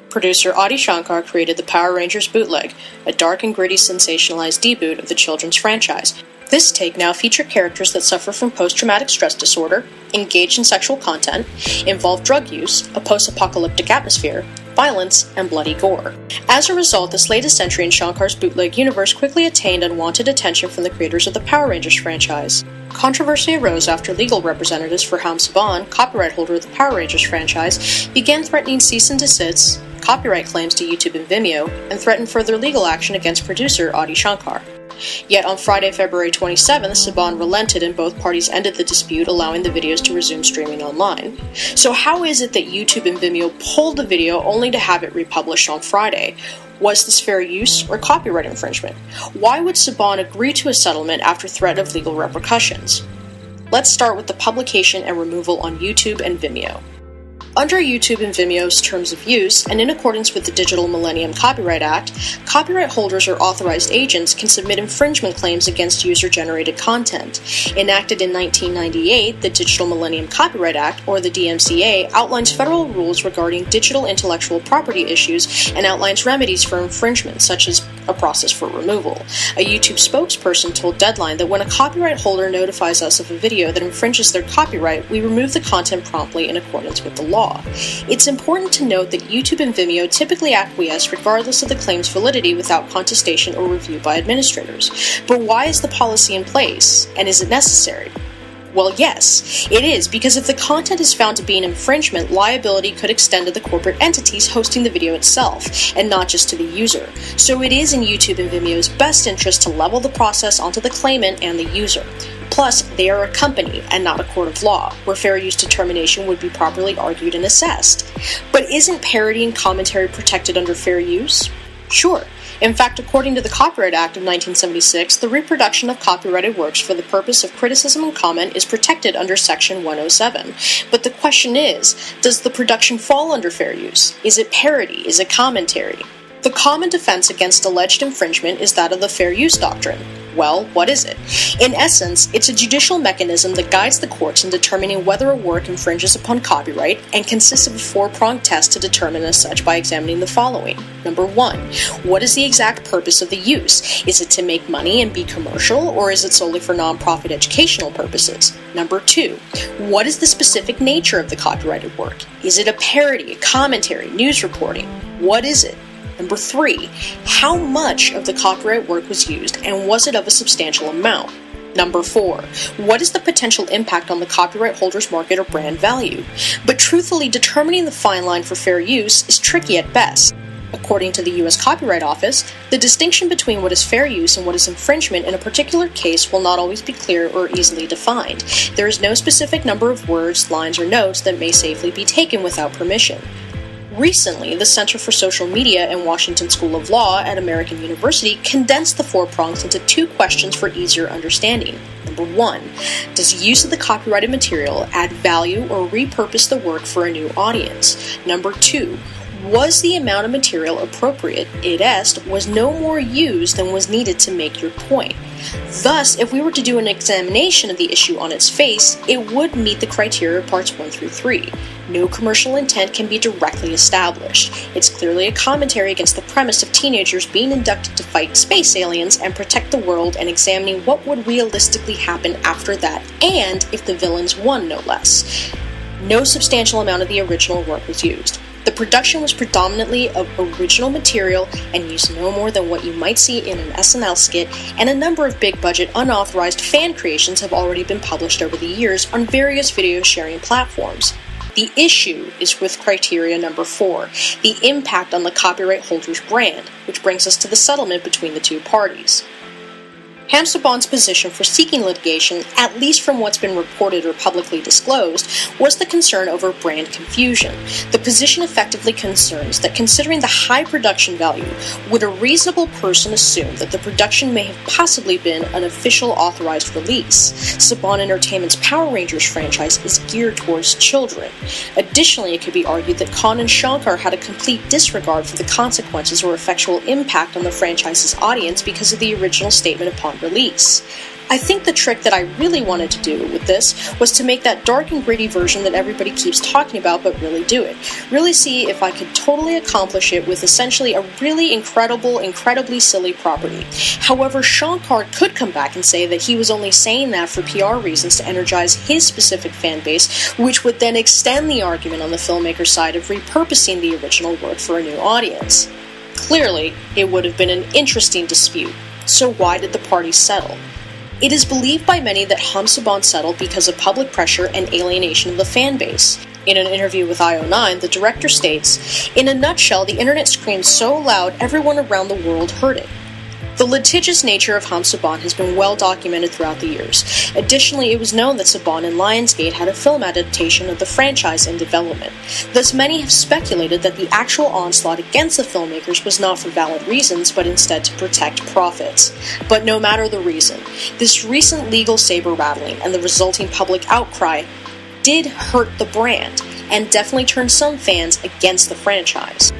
Producer Adi Shankar created the Power Rangers Bootleg, a dark and gritty sensationalized deboot of the children's franchise. This take now featured characters that suffer from post-traumatic stress disorder, engage in sexual content, involve drug use, a post-apocalyptic atmosphere, violence, and bloody gore. As a result, this latest entry in Shankar's Bootleg universe quickly attained unwanted attention from the creators of the Power Rangers franchise. Controversy arose after legal representatives for Saban, copyright holder of the Power Rangers franchise, began threatening cease and desist, copyright claims to YouTube and Vimeo, and threatened further legal action against producer Adi Shankar. Yet on Friday, February 27th, Saban relented and both parties ended the dispute, allowing the videos to resume streaming online. So how is it that YouTube and Vimeo pulled the video only to have it republished on Friday? Was this fair use or copyright infringement? Why would Saban agree to a settlement after threat of legal repercussions? Let's start with the publication and removal on YouTube and Vimeo. Under YouTube and Vimeo's terms of use, and in accordance with the Digital Millennium Copyright Act, copyright holders or authorized agents can submit infringement claims against user-generated content. Enacted in 1998, the Digital Millennium Copyright Act, or the DMCA, outlines federal rules regarding digital intellectual property issues and outlines remedies for infringement, such as a process for removal. A YouTube spokesperson told Deadline that when a copyright holder notifies us of a video that infringes their copyright, we remove the content promptly in accordance with the law. It's important to note that YouTube and Vimeo typically acquiesce regardless of the claim's validity without contestation or review by administrators. But why is the policy in place, and is it necessary? Well, yes, it is, because if the content is found to be an infringement, liability could extend to the corporate entities hosting the video itself, and not just to the user. So it is in YouTube and Vimeo's best interest to level the process onto the claimant and the user. Plus, they are a company and not a court of law, where fair use determination would be properly argued and assessed. But isn't parody and commentary protected under fair use? Sure. In fact, according to the Copyright Act of 1976, the reproduction of copyrighted works for the purpose of criticism and comment is protected under Section 107. But the question is, does the production fall under fair use? Is it parody? Is it commentary? The common defense against alleged infringement is that of the fair use doctrine. Well, what is it? In essence, it's a judicial mechanism that guides the courts in determining whether a work infringes upon copyright and consists of a four-pronged test to determine as such by examining the following. Number 1, what is the exact purpose of the use? Is it to make money and be commercial, or is it solely for non-profit educational purposes? Number 2, what is the specific nature of the copyrighted work? Is it a parody, a commentary, news reporting? What is it? Number 3, how much of the copyright work was used, and was it of a substantial amount? Number 4, what is the potential impact on the copyright holder's market or brand value? But truthfully, determining the fine line for fair use is tricky at best. According to the U.S. Copyright Office, the distinction between what is fair use and what is infringement in a particular case will not always be clear or easily defined. There is no specific number of words, lines, or notes that may safely be taken without permission. Recently, the Center for Social Media and Washington School of Law at American University condensed the four prongs into 2 questions for easier understanding. Number 1, does use of the copyrighted material add value or repurpose the work for a new audience? Number 2, was the amount of material appropriate, i.e., was no more used than was needed to make your point? Thus, if we were to do an examination of the issue on its face, it would meet the criteria of parts 1 through 3. No commercial intent can be directly established. It's clearly a commentary against the premise of teenagers being inducted to fight space aliens and protect the world, and examining what would realistically happen after that, and if the villains won, no less. No substantial amount of the original work was used. The production was predominantly of original material and used no more than what you might see in an SNL skit, and a number of big-budget, unauthorized fan creations have already been published over the years on various video sharing platforms. The issue is with criteria number 4, the impact on the copyright holder's brand, which brings us to the settlement between the 2 parties. Saban's position for seeking litigation, at least from what's been reported or publicly disclosed, was the concern over brand confusion. The position effectively concerns that, considering the high production value, would a reasonable person assume that the production may have possibly been an official authorized release? Saban Entertainment's Power Rangers franchise is geared towards children. Additionally, it could be argued that Kahn and Shankar had a complete disregard for the consequences or effectual impact on the franchise's audience because of the original statement upon release. I think the trick that I really wanted to do with this was to make that dark and gritty version that everybody keeps talking about, but really do it. Really see if I could totally accomplish it with essentially a really incredibly silly property. However, Shankar could come back and say that he was only saying that for PR reasons to energize his specific fan base, which would then extend the argument on the filmmaker's side of repurposing the original work for a new audience. Clearly, it would have been an interesting dispute. So why did the parties settle? It is believed by many that Saban settled because of public pressure and alienation of the fan base. In an interview with IO9, the director states, "In a nutshell, the internet screamed so loud everyone around the world heard it." The litigious nature of Saban has been well documented throughout the years. Additionally, it was known that Saban and Lionsgate had a film adaptation of the franchise in development. Thus, many have speculated that the actual onslaught against the filmmakers was not for valid reasons, but instead to protect profits. But no matter the reason, this recent legal saber-rattling and the resulting public outcry did hurt the brand, and definitely turned some fans against the franchise.